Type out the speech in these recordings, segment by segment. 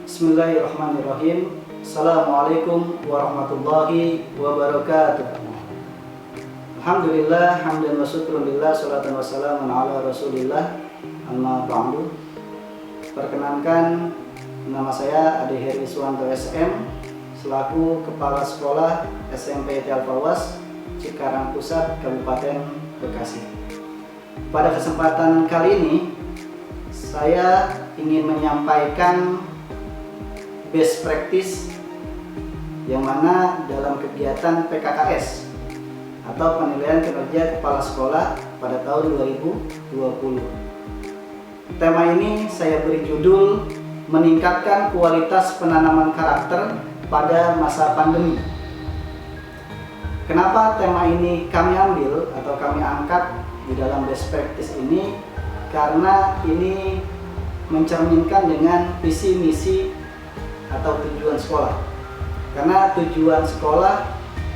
Bismillahirrahmanirrahim. Assalamualaikum warahmatullahi wabarakatuh. Alhamdulillah, hamdan wa syukrulillah, salatan wassalamun ala rasulillah, amma ba'du. Perkenankan, nama saya Ade Heri Suwanto SM, selaku Kepala Sekolah SMP Al-Fawwas, Cikarang Pusat, Kabupaten Bekasi. Pada kesempatan kali ini, saya ingin menyampaikan best practice yang mana dalam kegiatan PKKS atau penilaian kinerja kepala sekolah pada tahun 2020. Tema ini saya beri judul meningkatkan kualitas penanaman karakter pada masa pandemi. Kenapa tema ini kami ambil atau kami angkat di dalam best practice ini? Karena ini mencerminkan dengan visi misi atau tujuan sekolah. Karena tujuan sekolah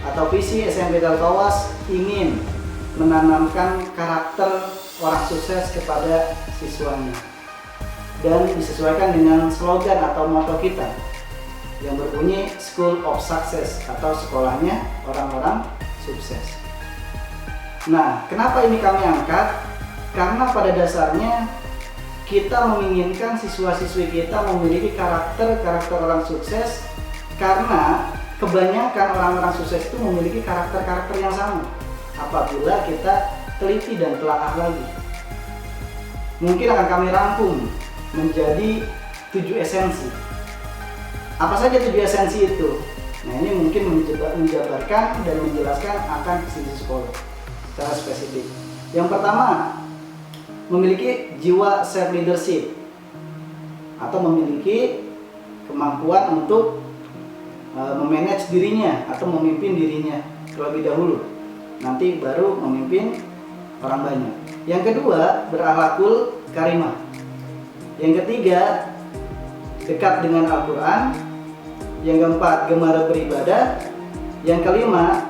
atau visi SMP Al-Fawwas ingin menanamkan karakter orang sukses kepada siswanya, dan disesuaikan dengan slogan atau motto kita yang berbunyi School of Success atau sekolahnya orang-orang sukses. Nah, kenapa ini kami angkat? Karena pada dasarnya kita menginginkan siswa-siswi kita memiliki karakter orang sukses, karena kebanyakan orang-orang sukses itu memiliki karakter-karakter yang sama apabila kita teliti dan telaah lagi. Mungkin akan kami rangkum menjadi 7 esensi. Apa saja 7 esensi itu? Nah, ini mungkin menjabarkan dan menjelaskan akan visi sekolah secara spesifik. Yang pertama, memiliki jiwa self leadership atau memiliki kemampuan untuk memanage dirinya atau memimpin dirinya terlebih dahulu, nanti baru memimpin orang banyak. Yang kedua, berakhlakul karimah. Yang ketiga, dekat dengan Al-Quran. Yang keempat, gemar beribadah. Yang kelima,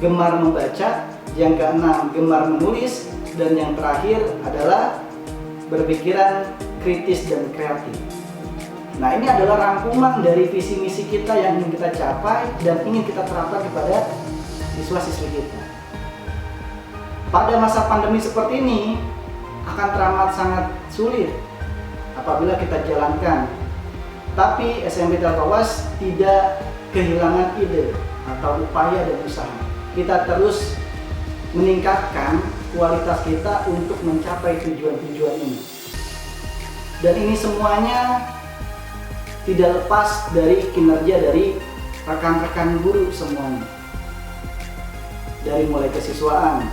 gemar membaca. Yang keenam, gemar menulis. Dan yang terakhir adalah berpikiran kritis dan kreatif. Nah, ini adalah rangkuman dari visi misi kita yang ingin kita capai dan ingin kita terapkan kepada siswa-siswi kita. Pada masa pandemi seperti ini akan teramat sangat sulit apabila kita jalankan. Tapi SMP Al-Fawwas tidak kehilangan ide atau upaya dan usaha. Kita terus meningkatkan kualitas kita untuk mencapai tujuan-tujuan ini. Dan ini semuanya tidak lepas dari kinerja dari rekan-rekan guru semuanya. Dari mulai kesiswaan,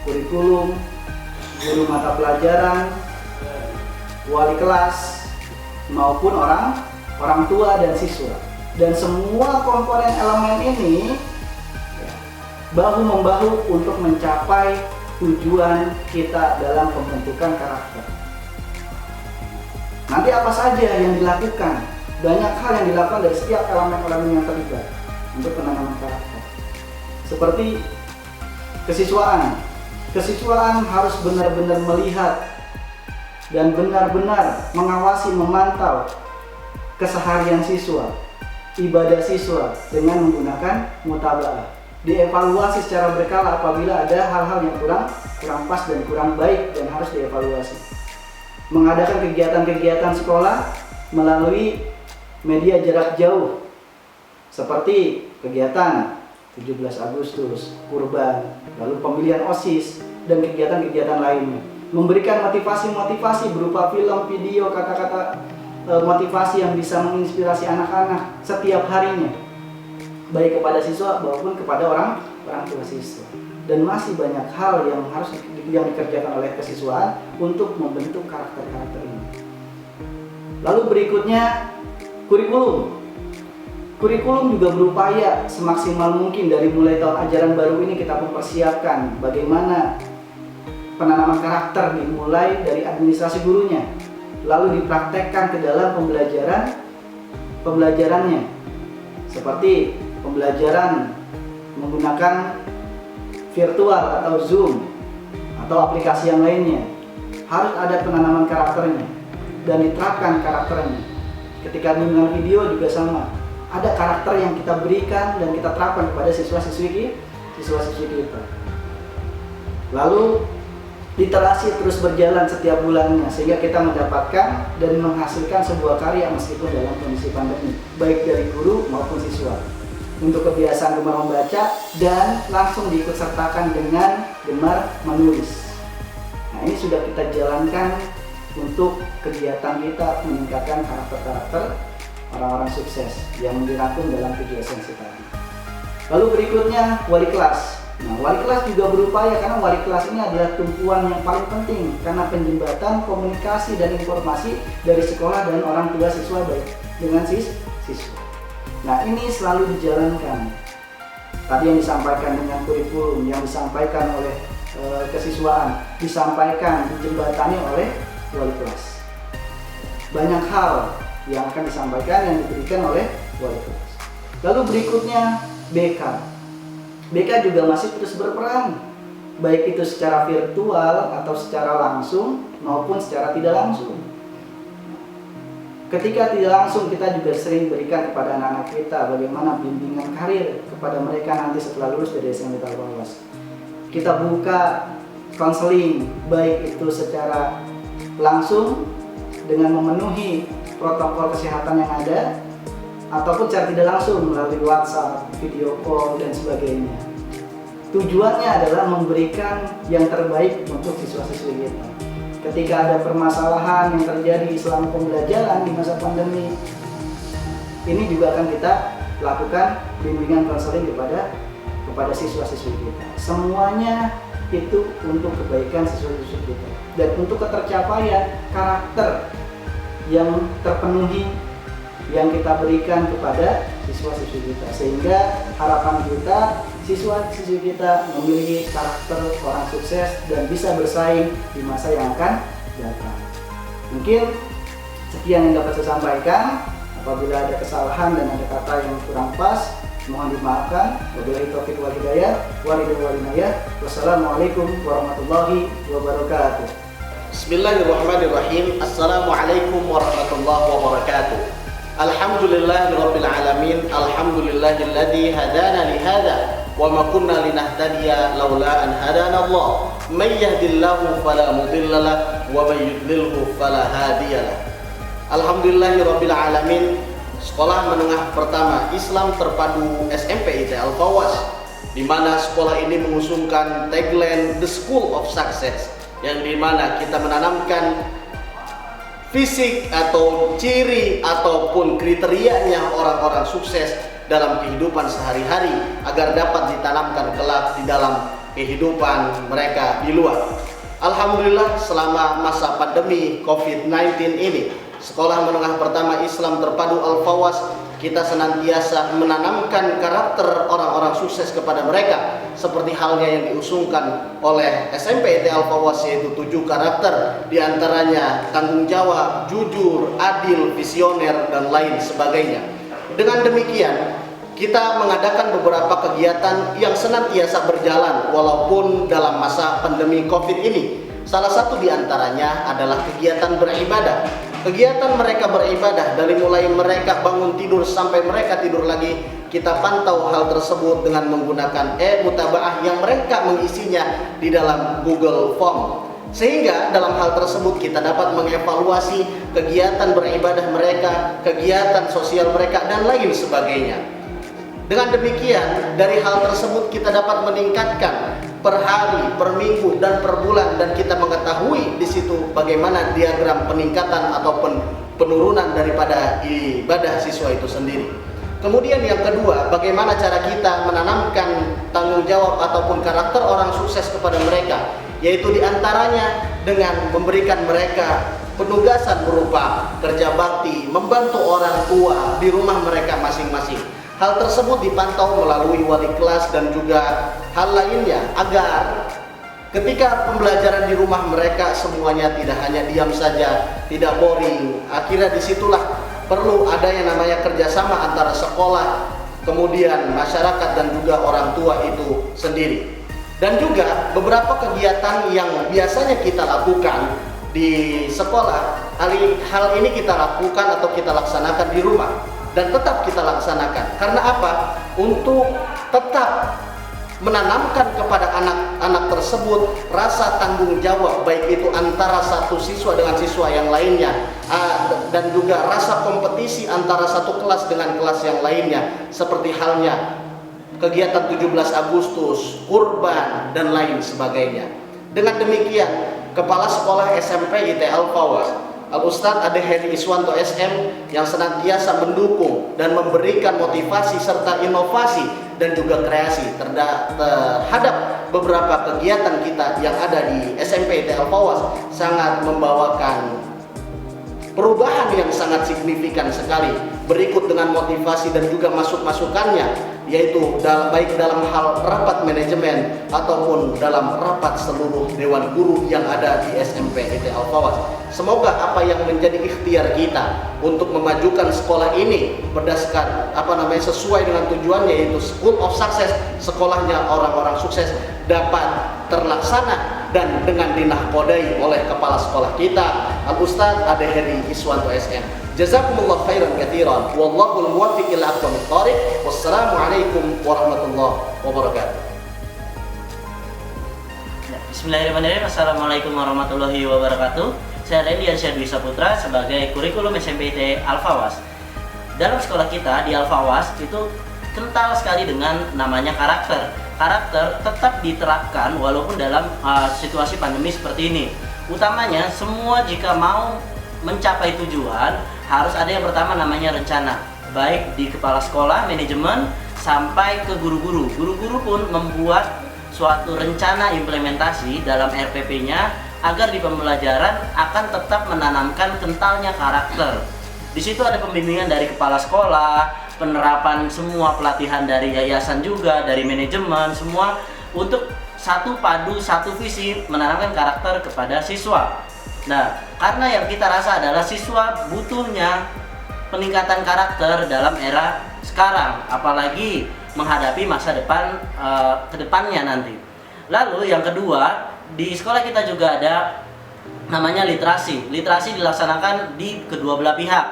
kurikulum, guru mata pelajaran, wali kelas, maupun orang tua dan siswa. Dan semua komponen elemen ini bahu-membahu untuk mencapai tujuan kita dalam pembentukan karakter. Nanti apa saja yang dilakukan? Banyak hal yang dilakukan dari setiap elemen-elemen yang terlibat untuk penanaman karakter. Seperti kesiswaan. Kesiswaan harus benar-benar melihat dan benar-benar mengawasi, memantau keseharian siswa, ibadah siswa dengan menggunakan mutaba'ah. Dievaluasi secara berkala apabila ada hal-hal yang kurang pas dan kurang baik dan harus dievaluasi. Mengadakan kegiatan-kegiatan sekolah melalui media jarak jauh seperti kegiatan 17 Agustus, kurban, lalu pemilihan OSIS dan kegiatan-kegiatan lainnya. Memberikan motivasi-motivasi berupa film, video, kata-kata motivasi yang bisa menginspirasi anak-anak setiap harinya, baik kepada siswa maupun kepada orang tua siswa. Dan masih banyak hal yang harus dikerjakan oleh kesiswaan untuk membentuk karakter-karakter ini. Lalu berikutnya, kurikulum. Kurikulum juga berupaya semaksimal mungkin dari mulai tahun ajaran baru ini kita mempersiapkan bagaimana penanaman karakter dimulai dari administrasi gurunya, lalu dipraktekkan ke dalam pembelajarannya, seperti pembelajaran menggunakan virtual atau Zoom atau aplikasi yang lainnya. Harus ada penanaman karakternya dan diterapkan karakternya. Ketika bimbingan video juga sama, ada karakter yang kita berikan dan kita terapkan kepada siswa-siswi kita. Lalu literasi terus berjalan setiap bulannya sehingga kita mendapatkan dan menghasilkan sebuah karya meskipun dalam kondisi pandemi, baik dari guru maupun siswa. Untuk kebiasaan gemar membaca dan langsung diikut sertakan dengan gemar menulis. Nah, ini sudah kita jalankan untuk kegiatan kita meningkatkan karakter-karakter orang-orang sukses yang dirangkum dalam 7 esensi tadi. Lalu berikutnya wali kelas. Nah, wali kelas juga berupaya karena wali kelas ini adalah tumpuan yang paling penting karena penjembatan komunikasi dan informasi dari sekolah dan orang tua siswa baik dengan siswa. Nah, ini selalu dijalankan. Tadi yang disampaikan dengan kurikulum, yang disampaikan oleh kesiswaan, disampaikan, dijembatani oleh wali kelas. Banyak hal yang akan disampaikan yang diberikan oleh wali kelas. Lalu berikutnya BK. BK juga masih terus berperan, baik itu secara virtual atau secara langsung maupun secara tidak langsung. Ketika tidak langsung kita juga sering berikan kepada anak-anak kita bagaimana bimbingan karir kepada mereka nanti setelah lulus dari SMK Alfawas. Kita buka konseling baik itu secara langsung dengan memenuhi protokol kesehatan yang ada ataupun secara tidak langsung melalui WhatsApp, video call dan sebagainya. Tujuannya adalah memberikan yang terbaik untuk siswa-siswi kita. Ketika ada permasalahan yang terjadi selama pembelajaran di masa pandemi, ini juga akan kita lakukan bimbingan konseling kepada siswa-siswi kita. Semuanya itu untuk kebaikan siswa-siswi kita dan untuk ketercapaian karakter yang terpenuhi yang kita berikan kepada siswa-siswi kita, sehingga harapan kita siswa-siswi kita memiliki karakter orang sukses dan bisa bersaing di masa yang akan datang. Mungkin sekian yang dapat saya sampaikan. Apabila ada kesalahan dan ada kata yang kurang pas, mohon dimaafkan. Wabillahi taufiq wal hidayah. Wassalamualaikum warahmatullahi wabarakatuh. Bismillahirrahmanirrahim. Assalamualaikum warahmatullahi wabarakatuh. Alhamdulillahirabbil alamin. Alhamdulillahilladzi hadana li hadza wa ma kunna linahtadiya laula an hadana Allah. May yahdihillahu fala mudilla lahu wa may yudlilhu fala hadiya lahu. Alhamdulillahirabbil alamin. Sekolah menengah pertama Islam Terpadu SMP IT Alfawas, di mana sekolah ini mengusungkan tagline The School of Success, yang dimana kita menanamkan fisik atau ciri ataupun kriterianya orang-orang sukses dalam kehidupan sehari-hari agar dapat ditanamkan kelak di dalam kehidupan mereka di luar. Alhamdulillah, selama masa pandemi COVID-19 ini, Sekolah Menengah Pertama Islam Terpadu Alfawas, kita senantiasa menanamkan karakter orang-orang sukses kepada mereka, seperti halnya yang diusungkan oleh SMP IT Alfawas, yaitu 7 karakter, diantaranya tanggung jawab, jujur, adil, visioner, dan lain sebagainya. Dengan demikian, kita mengadakan beberapa kegiatan yang senantiasa berjalan walaupun dalam masa pandemi COVID ini. Salah satu diantaranya adalah kegiatan beribadah. Kegiatan mereka beribadah dari mulai mereka bangun tidur sampai mereka tidur lagi, kita pantau hal tersebut dengan menggunakan e-mutabaah yang mereka mengisinya di dalam Google Form. Sehingga dalam hal tersebut kita dapat mengevaluasi kegiatan beribadah mereka, kegiatan sosial mereka, dan lain sebagainya. Dengan demikian, dari hal tersebut kita dapat meningkatkan per hari, per minggu, dan per bulan, dan kita mengetahui di situ bagaimana diagram peningkatan ataupun penurunan daripada ibadah siswa itu sendiri. Kemudian yang kedua, bagaimana cara kita menanamkan tanggung jawab ataupun karakter orang sukses kepada mereka, yaitu diantaranya dengan memberikan mereka penugasan berupa kerja bakti, membantu orang tua di rumah mereka masing-masing. Hal tersebut dipantau melalui wali kelas dan juga hal lainnya agar ketika pembelajaran di rumah mereka semuanya tidak hanya diam saja, tidak boring. Akhirnya disitulah perlu ada yang namanya kerjasama antara sekolah, kemudian masyarakat, dan juga orang tua itu sendiri. Dan juga beberapa kegiatan yang biasanya kita lakukan di sekolah hal ini kita lakukan atau kita laksanakan di rumah dan tetap kita laksanakan. Karena apa? Untuk tetap menanamkan kepada anak-anak tersebut rasa tanggung jawab, baik itu antara satu siswa dengan siswa yang lainnya, dan juga rasa kompetisi antara satu kelas dengan kelas yang lainnya, seperti halnya kegiatan 17 Agustus, kurban, dan lain sebagainya. Dengan demikian, Kepala Sekolah SMP IT Al-Fawas, Al-Ustadz Ade Heri Iswanto SM, yang senantiasa mendukung dan memberikan motivasi serta inovasi dan juga kreasi terhadap beberapa kegiatan kita yang ada di SMP IT Al-Fawas, sangat membawakan perubahan yang sangat signifikan sekali. Berikut dengan motivasi dan juga masukannya, yaitu baik dalam hal rapat manajemen ataupun dalam rapat seluruh dewan guru yang ada di SMP IT Al-Fawas. Semoga apa yang menjadi ikhtiar kita untuk memajukan sekolah ini berdasarkan sesuai dengan tujuannya, yaitu School of Success, sekolahnya orang-orang sukses, dapat terlaksana dan dengan dinahkodai oleh kepala sekolah kita, Al-Ustadz Ade Heri Iswanto SM. Jazakumullah khairan katsiran, wallahul muwaffiq ila aqwamit thoriq. Wassalamualaikum warahmatullahi wabarakatuh. Bismillahirrahmanirrahim. Assalamualaikum warahmatullahi wabarakatuh. Saya Rendian Syadwi Saputra sebagai kurikulum SMP IT Al-Fawas. Dalam sekolah kita di Al-Fawas itu kental sekali dengan namanya karakter. Karakter tetap diterapkan walaupun dalam situasi pandemi seperti ini. Utamanya semua jika mau mencapai tujuan harus ada yang pertama namanya rencana. Baik di kepala sekolah, manajemen, sampai ke guru-guru. Guru-guru pun membuat suatu rencana implementasi dalam RPP-nya agar di pembelajaran akan tetap menanamkan kentalnya karakter. Di situ ada pembimbingan dari kepala sekolah, penerapan semua pelatihan dari yayasan juga, dari manajemen, semua untuk satu padu, satu visi menanamkan karakter kepada siswa. Nah, karena yang kita rasa adalah siswa butuhnya peningkatan karakter dalam era sekarang, apalagi menghadapi masa depan ke depannya nanti. Lalu yang kedua, di sekolah kita juga ada namanya literasi. Literasi dilaksanakan di kedua belah pihak,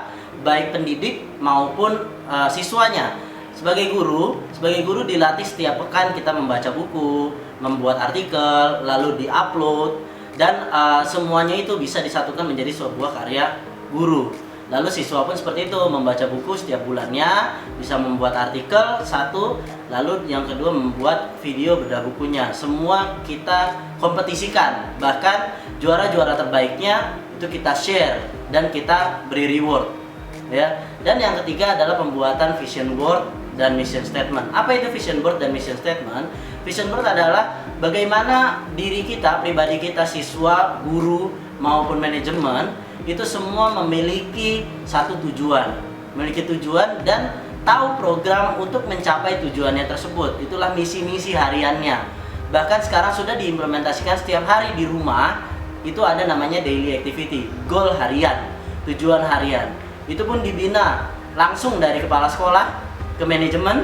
baik pendidik maupun siswanya. Sebagai guru dilatih setiap pekan kita membaca buku, membuat artikel, lalu diupload, dan semuanya itu bisa disatukan menjadi sebuah karya guru. Lalu siswa pun seperti itu, membaca buku setiap bulannya, bisa membuat artikel satu, lalu yang kedua membuat video bedah bukunya. Semua kita kompetisikan, bahkan juara-juara terbaiknya itu kita share dan kita beri reward. Ya. Dan yang ketiga adalah pembuatan vision board dan mission statement. Apa itu vision board dan mission statement? Vision board adalah bagaimana diri kita, pribadi kita, siswa, guru maupun manajemen itu semua memiliki satu tujuan, dan tahu program untuk mencapai tujuannya tersebut. Itulah misi-misi hariannya. Bahkan sekarang sudah diimplementasikan setiap hari di rumah. Itu ada namanya daily activity, goal harian, tujuan harian. Itu pun dibina langsung dari kepala sekolah ke manajemen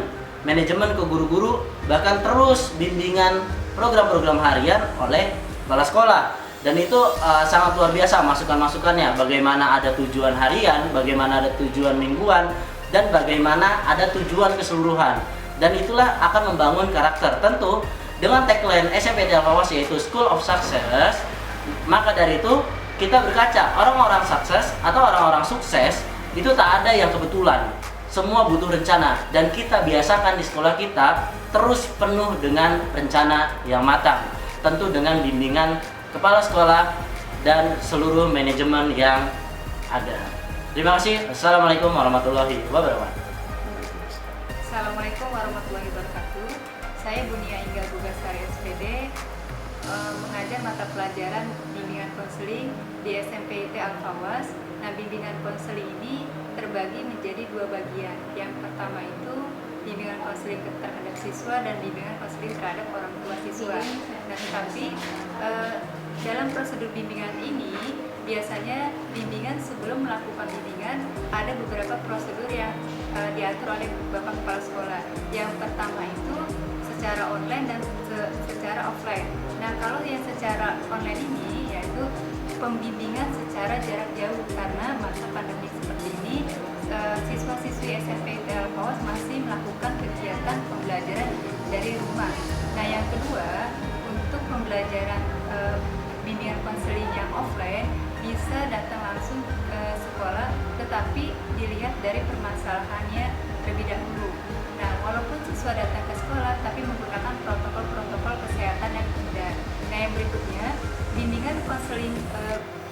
ke guru-guru, bahkan terus bimbingan program-program harian oleh kepala sekolah. Dan itu sangat luar biasa masukan-masukannya, bagaimana ada tujuan harian, bagaimana ada tujuan mingguan, dan bagaimana ada tujuan keseluruhan. Dan itulah akan membangun karakter. Tentu dengan tagline SMP Al-Fawas yaitu School of Success, maka dari itu kita berkaca, orang-orang sukses atau orang-orang sukses itu tak ada yang kebetulan. Semua butuh rencana, dan kita biasakan di sekolah kita terus penuh dengan rencana yang matang. Tentu dengan bimbingan kepala sekolah dan seluruh manajemen yang ada. Terima kasih. Assalamualaikum warahmatullahi wabarakatuh. Assalamualaikum warahmatullahi wabarakatuh. Saya Bunia Ingga Bugasari SPD, mengajar mata pelajaran bimbingan konseling di SMP IT Al-Fawas. Nah, bimbingan konseling ini terbagi menjadi dua bagian. Yang pertama itu bimbingan konseling terhadap siswa dan bimbingan konseling terhadap orang tua siswa. Nah, tetapi dalam prosedur bimbingan ini biasanya bimbingan sebelum melakukan bimbingan ada beberapa prosedur yang diatur oleh Bapak Kepala Sekolah. Yang pertama itu secara online dan secara offline. Nah, kalau yang secara online ini yaitu pembimbingan secara jarak jauh karena masa pandemi seperti ini siswa-siswi SMP Al-Fawas masih melakukan kegiatan pembelajaran dari rumah. Nah, yang kedua, untuk pembelajaran bimbingan konseling yang offline bisa datang langsung ke sekolah, tetapi dilihat dari permasalahannya terlebih dahulu. Nah, walaupun siswa datang ke sekolah, tapi menggunakan protokol-protokol kesehatan yang benar. Nah, yang berikutnya, bimbingan konseling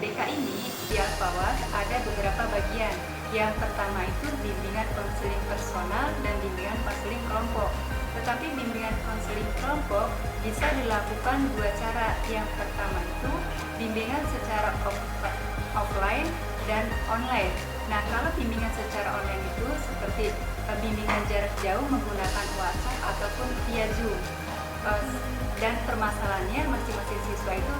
BK ini di Al-Fawas ada beberapa bagian. Yang pertama itu bimbingan konseling personal dan bimbingan konseling kelompok. Tetapi bimbingan konseling kelompok bisa dilakukan dua cara. Yang pertama itu bimbingan secara offline dan online. Nah, kalau bimbingan secara online itu seperti bimbingan jarak jauh menggunakan WhatsApp ataupun via Zoom. Dan permasalahannya masing-masing siswa itu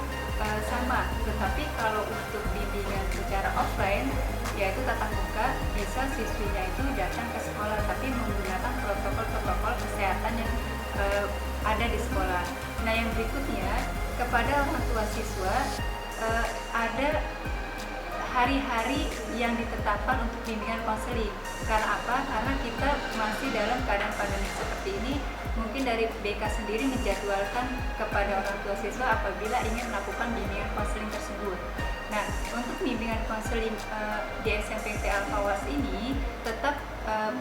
sama. Tetapi kalau untuk bimbingan secara offline, yaitu tatap muka, bisa siswinya itu datang ke sekolah tapi menggunakan protokol-protokol kesehatan yang ada di sekolah. Nah, yang berikutnya, kepada orang tua siswa ada hari-hari yang ditetapkan untuk bimbingan konseling. Karena apa? Karena kita masih dalam keadaan pandemi seperti ini. Mungkin dari BK sendiri menjadwalkan kepada orang tua siswa apabila ingin melakukan bimbingan konseling tersebut. Nah, untuk bimbingan konseling di SMPT Al-Fawas ini tetap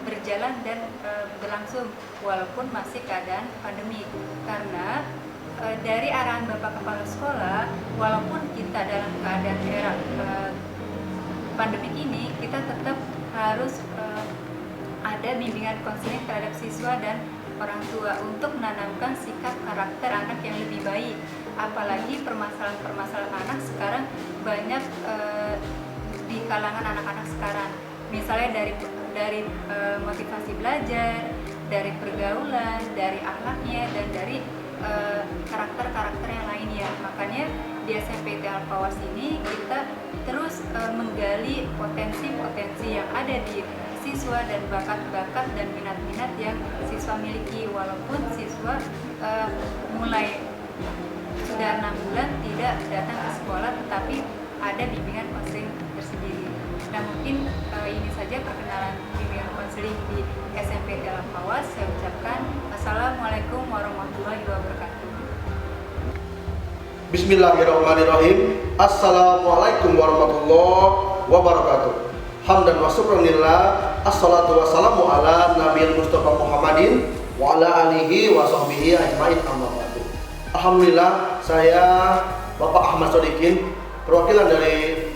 berjalan dan berlangsung walaupun masih keadaan pandemi. Karena dari arahan Bapak Kepala Sekolah, walaupun kita dalam keadaan era pandemi ini, kita tetap harus ada bimbingan konseling terhadap siswa dan orang tua untuk menanamkan sikap karakter anak yang lebih baik. Apalagi permasalahan-permasalahan anak sekarang banyak di kalangan anak-anak sekarang. Misalnya dari motivasi belajar, dari pergaulan, dari akhlaknya, dan dari karakter-karakter yang lainnya. Makanya di SMPT Al-Fawas ini kita terus menggali potensi-potensi yang ada di siswa dan bakat-bakat dan minat-minat yang siswa miliki, walaupun siswa mulai sudah 6 bulan tidak datang ke sekolah, tetapi ada bimbingan konseling tersendiri. Nah, mungkin ini saja perkenalan bimbingan konseling di SMPT Al-Fawas. Saya ucapkan Assalamualaikum warahmatullahi wabarakatuh. Bismillahirrahmanirrahim. Assalamualaikum warahmatullahi wabarakatuh. Hamdan wa syukranillah. Assalatu wassalamu ala nabiyil Mustafa Muhammadin wa ala alihi wa sahbihi ajmain, amma ba'du. Alhamdulillah, saya Bapak Ahmad Sodikin, perwakilan dari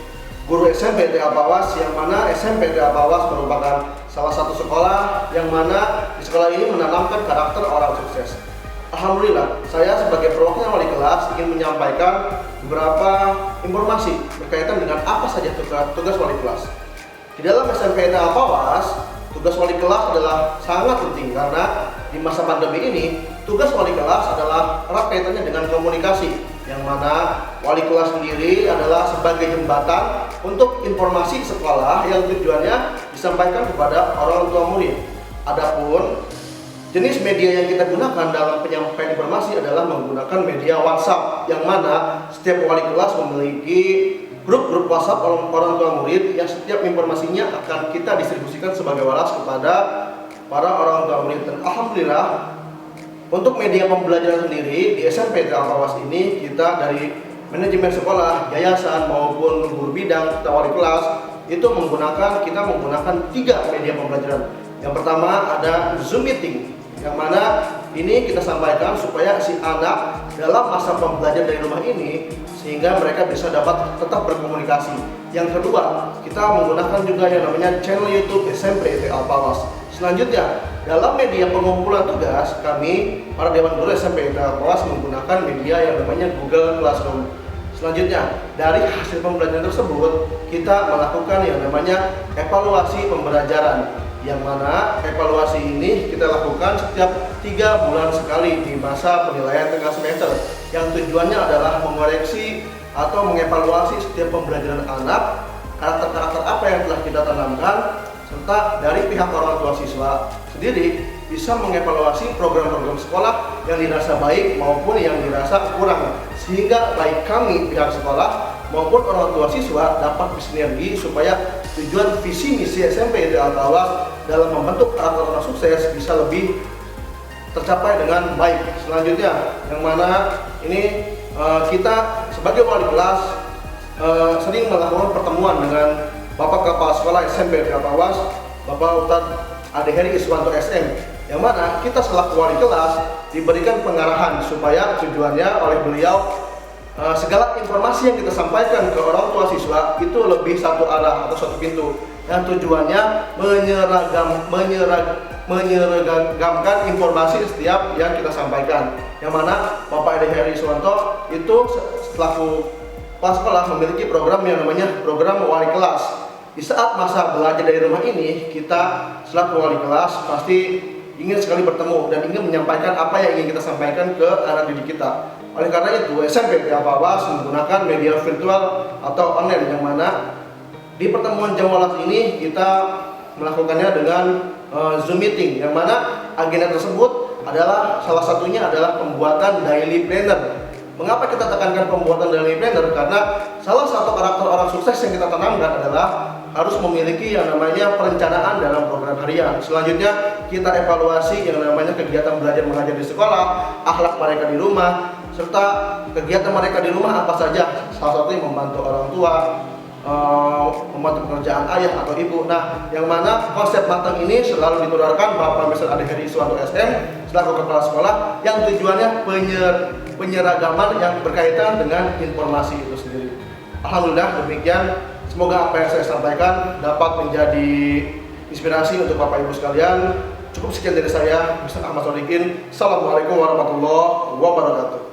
guru SMPT Al-Fawas, yang mana SMPT Al-Fawas merupakan salah satu sekolah yang mana di sekolah ini menanamkan karakter orang sukses. Alhamdulillah, saya sebagai perwakilan wali kelas ingin menyampaikan beberapa informasi berkaitan dengan apa saja tugas wali kelas. Di dalam SMPT Al-Fawas, tugas wali kelas adalah sangat penting karena di masa pandemi ini, tugas wali kelas adalah erat kaitannya dengan komunikasi, yang mana wali kelas sendiri adalah sebagai jembatan untuk informasi sekolah yang tujuannya disampaikan kepada orang tua murid. Adapun jenis media yang kita gunakan dalam penyampaian informasi adalah menggunakan media WhatsApp, yang mana setiap wali kelas memiliki grup-grup WhatsApp orang tua murid yang setiap informasinya akan kita distribusikan sebagai waras kepada para orang tua murid. Dan alhamdulillah, untuk media pembelajaran sendiri di SMPT Al-Fawas ini, kita dari manajemen sekolah, yayasan maupun guru bidang, kita wali kelas itu menggunakan 3 media pembelajaran. Yang pertama ada Zoom meeting, yang mana ini kita sampaikan supaya si anak dalam masa pembelajaran dari rumah ini sehingga mereka bisa dapat tetap berkomunikasi. Yang kedua, kita menggunakan juga yang namanya channel YouTube SMPT Al-Fawas. Selanjutnya, dalam media pengumpulan tugas, kami para Dewan Guru SMPT Al-Fawas menggunakan media yang namanya Google Classroom. Selanjutnya, dari hasil pembelajaran tersebut, kita melakukan yang namanya evaluasi pembelajaran, yang mana evaluasi ini kita lakukan setiap 3 bulan sekali di masa penilaian tengah semester, yang tujuannya adalah mengoreksi atau mengevaluasi setiap pembelajaran anak, karakter-karakter apa yang telah kita tanamkan, serta dari pihak orang tua siswa sendiri bisa mengevaluasi program-program sekolah yang dirasa baik maupun yang dirasa kurang, sehingga baik kami pihak sekolah maupun orang tua siswa dapat bersinergi supaya tujuan visi misi SMPIT Al-Fawas dalam membentuk karakter orang sukses bisa lebih tercapai dengan baik. Selanjutnya, yang mana ini kita sebagai wali kelas sering melakukan pertemuan dengan Bapak Kepala Sekolah SMPIT Al-Fawas, Bapak Ustadz Ade Heri Iswanto SM, yang mana kita selaku wali kelas diberikan pengarahan supaya tujuannya oleh beliau segala informasi yang kita sampaikan ke orang tua siswa itu lebih satu arah atau satu pintu, yang tujuannya menyeragamkan informasi setiap yang kita sampaikan, yang mana Bapak Ade Heri Iswanto itu selaku kepala sekolah memiliki program yang namanya program wali kelas. Di saat masa belajar dari rumah ini, kita selaku wali kelas pasti ingin sekali bertemu dan ingin menyampaikan apa yang ingin kita sampaikan ke anak didik kita. Oleh karena itu, SMPIT Al-Fawas menggunakan media virtual atau online, yang mana di pertemuan jam walas ini kita melakukannya dengan Zoom meeting, yang mana agenda tersebut adalah salah satunya adalah pembuatan daily planner. Mengapa kita tekankan pembuatan daily planner? Karena salah satu karakter orang sukses yang kita tanamkan adalah harus memiliki yang namanya perencanaan dalam program harian. Selanjutnya kita evaluasi yang namanya kegiatan belajar mengajar di sekolah, akhlak mereka di rumah, serta kegiatan mereka di rumah apa saja. Salah satunya membantu orang tua, membantu pekerjaan ayah atau ibu. Nah, yang mana konsep matang ini selalu ditularkan Bapak Mr. Ade Heri Iswanto SM selaku kepala sekolah, yang tujuannya penyeragaman yang berkaitan dengan informasi itu sendiri. Alhamdulillah demikian. Semoga apa yang saya sampaikan dapat menjadi inspirasi untuk Bapak Ibu sekalian. Cukup sekian dari saya, Mr. Ahmad Sodikin. Assalamualaikum warahmatullahi wabarakatuh.